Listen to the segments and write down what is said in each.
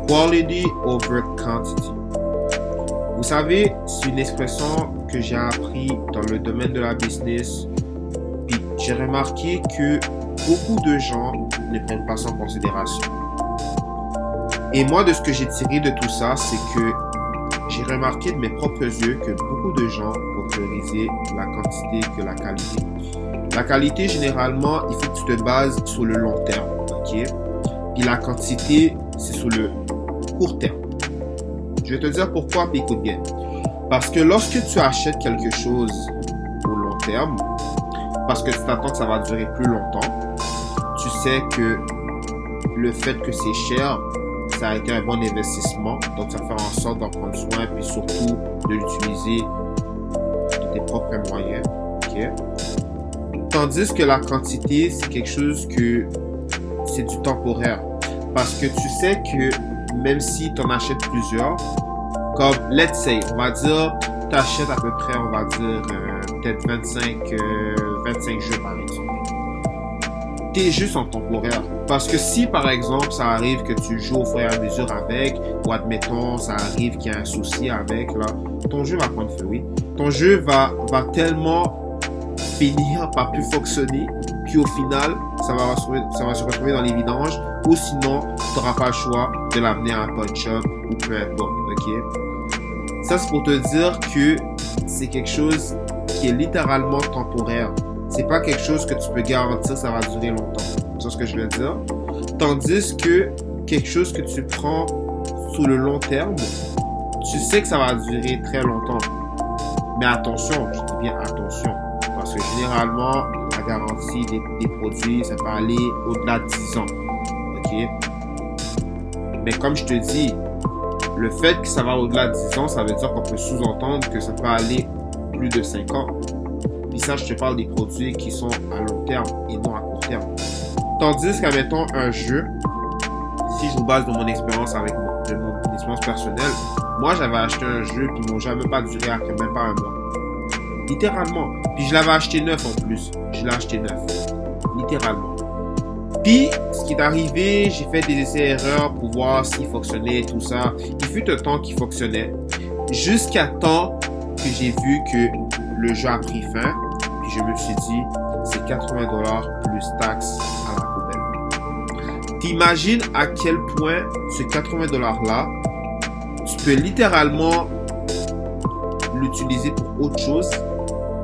Quality over quantity. Vous savez, c'est une expression que j'ai appris dans le domaine de la business. Puis j'ai remarqué que beaucoup de gens ne prennent pas ça en considération. Et moi, de ce que j'ai tiré de tout ça, c'est que j'ai remarqué de mes propres yeux que beaucoup de gens vont prioriser la quantité que la qualité. La qualité, généralement, il faut que tu te bases sur le long terme, ok? Puis la quantité, c'est sur le court terme. Je vais te dire pourquoi, puis écoute bien. Parce que lorsque tu achètes quelque chose au long terme, parce que tu t'attends que ça va durer plus longtemps, tu sais que le fait que c'est cher, ça a été un bon investissement. Donc, ça fait en sorte d'en prendre soin, puis surtout de l'utiliser de tes propres moyens. Okay? Tandis que la quantité, c'est quelque chose que c'est du temporaire. Parce que tu sais que même si tu en achètes plusieurs, comme, let's say, on va dire, tu achètes à peu près, on va dire, peut-être 25 jeux par exemple. Tes jeux sont temporaires. Parce que si, par exemple, ça arrive que tu joues au fur et à mesure avec, ou admettons, ça arrive qu'il y a un souci avec, là, ton jeu va prendre feu, oui. Ton jeu va tellement finir par plus fonctionner, puis au final, ça va se retrouver dans les vidanges, ou sinon, tu n'auras pas le choix de l'amener à un pawn shop, ou peu importe, ok? Ça, c'est pour te dire que c'est quelque chose qui est littéralement temporaire. C'est pas quelque chose que tu peux garantir ça va durer longtemps. C'est ce que je veux dire. Tandis que quelque chose que tu prends sous le long terme, tu sais que ça va durer très longtemps. Mais attention, je dis bien attention. Parce que généralement, la garantie des produits, ça peut aller au-delà de 10 ans. Ok? Mais comme je te dis, le fait que ça va au-delà de 10 ans, ça veut dire qu'on peut sous-entendre que ça peut aller plus de 5 ans. Puis ça, je te parle des produits qui sont à long terme et non à court terme. Tandis qu'admettons un jeu, si je vous base de mon expérience de mon expérience personnelle, moi j'avais acheté un jeu puis ils m'ont jamais pas duré après même pas un mois. Littéralement. Puis je l'avais acheté neuf en plus. Je l'ai acheté neuf. Littéralement. Puis, ce qui est arrivé, j'ai fait des essais-erreurs pour voir s'il fonctionnait, tout ça. Il fut un temps qu'il fonctionnait. Jusqu'à temps que j'ai vu que le jeu a pris fin. Puis je me suis dit, c'est 80$ plus taxes à la poubelle. T'imagines à quel point ce 80$-là, tu peux littéralement l'utiliser pour autre chose.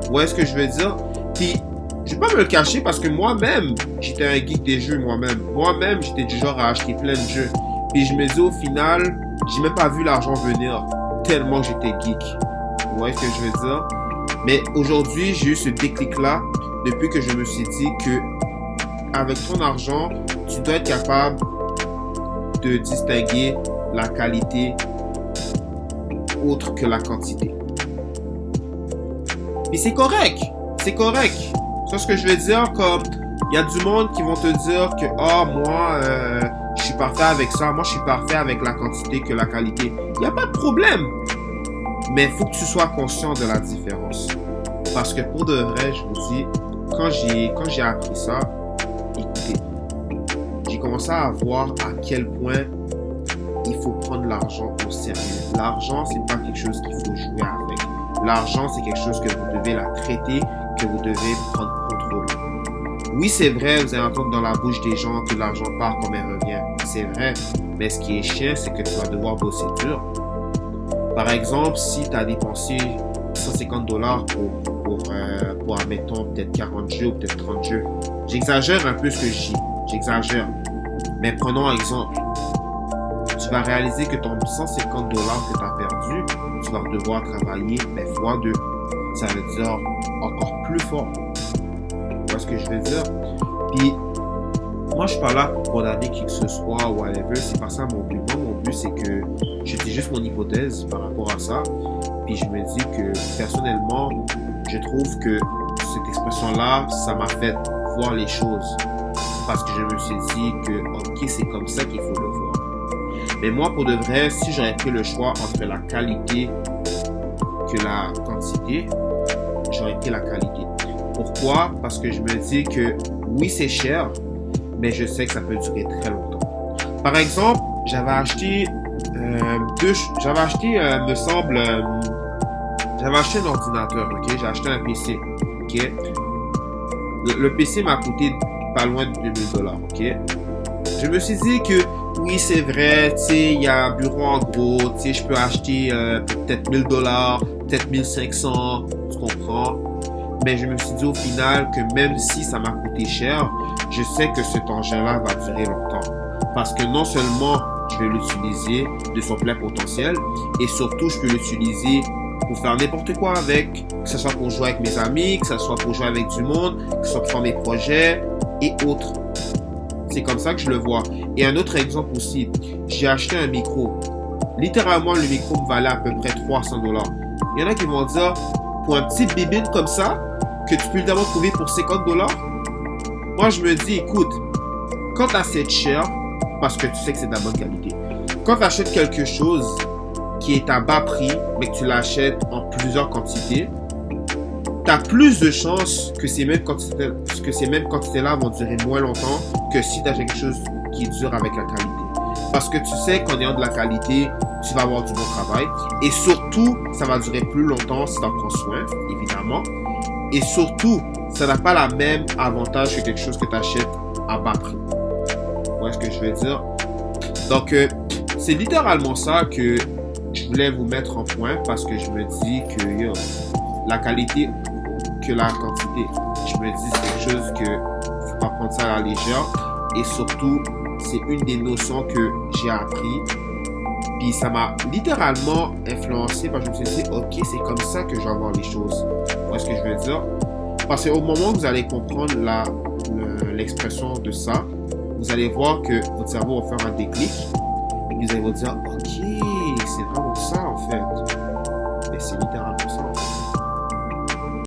Vous voyez ce que je veux dire? Puis, je vais pas me le cacher parce que moi-même, j'étais un geek des jeux moi-même. Moi-même, j'étais du genre à acheter plein de jeux. Puis je me dis au final, j'ai même pas vu l'argent venir tellement j'étais geek. Vous voyez ce que je veux dire? Mais aujourd'hui, j'ai eu ce déclic-là depuis que je me suis dit que avec ton argent, tu dois être capable de distinguer la qualité autre que la quantité. Puis c'est correct. C'est correct. C'est ce que je veux dire, comme il y a du monde qui vont te dire que moi je suis parfait avec ça, moi je suis parfait avec la quantité que la qualité. Il n'y a pas de problème. Mais il faut que tu sois conscient de la différence. Parce que pour de vrai, je vous dis, quand j'ai appris ça, écoutez, j'ai commencé à voir à quel point il faut prendre l'argent au sérieux. L'argent, c'est pas quelque chose qu'il faut jouer avec. L'argent, c'est quelque chose que vous devez la traiter, que vous devez prendre contrôle. Oui, c'est vrai, vous allez entendre dans la bouche des gens que l'argent part comme elle revient. C'est vrai. Mais ce qui est chiant, c'est que tu vas devoir bosser dur. Par exemple, si tu as dépensé 150$ pour admettons, peut-être 40 jeux ou peut-être 30 jeux. J'exagère un peu ce que je dis. J'exagère. Mais prenons un exemple. Tu vas réaliser que ton 150$ que tu as perdu, tu vas devoir travailler fois 2. Ça veut dire encore plus fort. Tu vois ce que je veux dire? Puis, moi, je suis pas là pour condamner qui que ce soit ou whatever. C'est pas ça mon but. Moi, mon but, c'est que je dis juste mon hypothèse par rapport à ça. Puis, je me dis que, personnellement, je trouve que cette expression-là, ça m'a fait voir les choses. Parce que je me suis dit que, ok, c'est comme ça qu'il faut le voir. Mais moi, pour de vrai, si j'aurais pris le choix entre la qualité que la quantité, j'aurais pris la qualité. Pourquoi? Parce que je me dis que oui, c'est cher, mais je sais que ça peut durer très longtemps. Par exemple, j'avais acheté j'avais acheté, me semble, j'avais acheté un ordinateur, ok? J'ai acheté un PC, ok? Le PC m'a coûté pas loin de 2000 $, ok? Je me suis dit que oui, c'est vrai, tu sais, il y a un bureau en gros, tu sais, je peux acheter peut-être 1000 $, peut-être 1500, tu comprends? Mais je me suis dit au final que même si ça m'a coûté cher, je sais que cet engin-là va durer longtemps. Parce que non seulement je vais l'utiliser de son plein potentiel, et surtout je peux l'utiliser pour faire n'importe quoi avec, que ce soit pour jouer avec mes amis, que ce soit pour jouer avec du monde, que ce soit pour faire mes projets et autres. C'est comme ça que je le vois. Et un autre exemple aussi, j'ai acheté un micro. Littéralement, le micro me valait à peu près 300 $. Il y en a qui vont dire, pour un petit bibine comme ça, que tu peux évidemment trouver pour 50 $. Moi, je me dis, écoute, quand tu achètes cher, parce que tu sais que c'est de la bonne qualité, quand tu achètes quelque chose qui est à bas prix, mais que tu l'achètes en plusieurs quantités, tu as plus de chances que ces mêmes quantités-là vont durer moins longtemps que si tu achètes quelque chose qui dure avec la qualité. Parce que tu sais qu'en ayant de la qualité, tu vas avoir du bon travail. Et surtout, ça va durer plus longtemps si tu en prends soin, évidemment. Et surtout, ça n'a pas la même avantage que quelque chose que tu achètes à bas prix. Vous voyez ce que je veux dire? Donc, c'est littéralement ça que je voulais vous mettre en point parce que je me dis que la qualité que la quantité. Je me dis c'est quelque chose que faut pas prendre ça à la légère. Et surtout, c'est une des notions que j'ai appris. Puis ça m'a littéralement influencé parce que je me suis dit, ok, c'est comme ça que je vais voir les choses. Vous voyez ce que je veux dire? Parce qu'au moment où vous allez comprendre l'expression de ça, vous allez voir que votre cerveau va faire un déclic. Et vous allez vous dire, ok, c'est vraiment ça en fait. Et c'est littéralement ça en fait.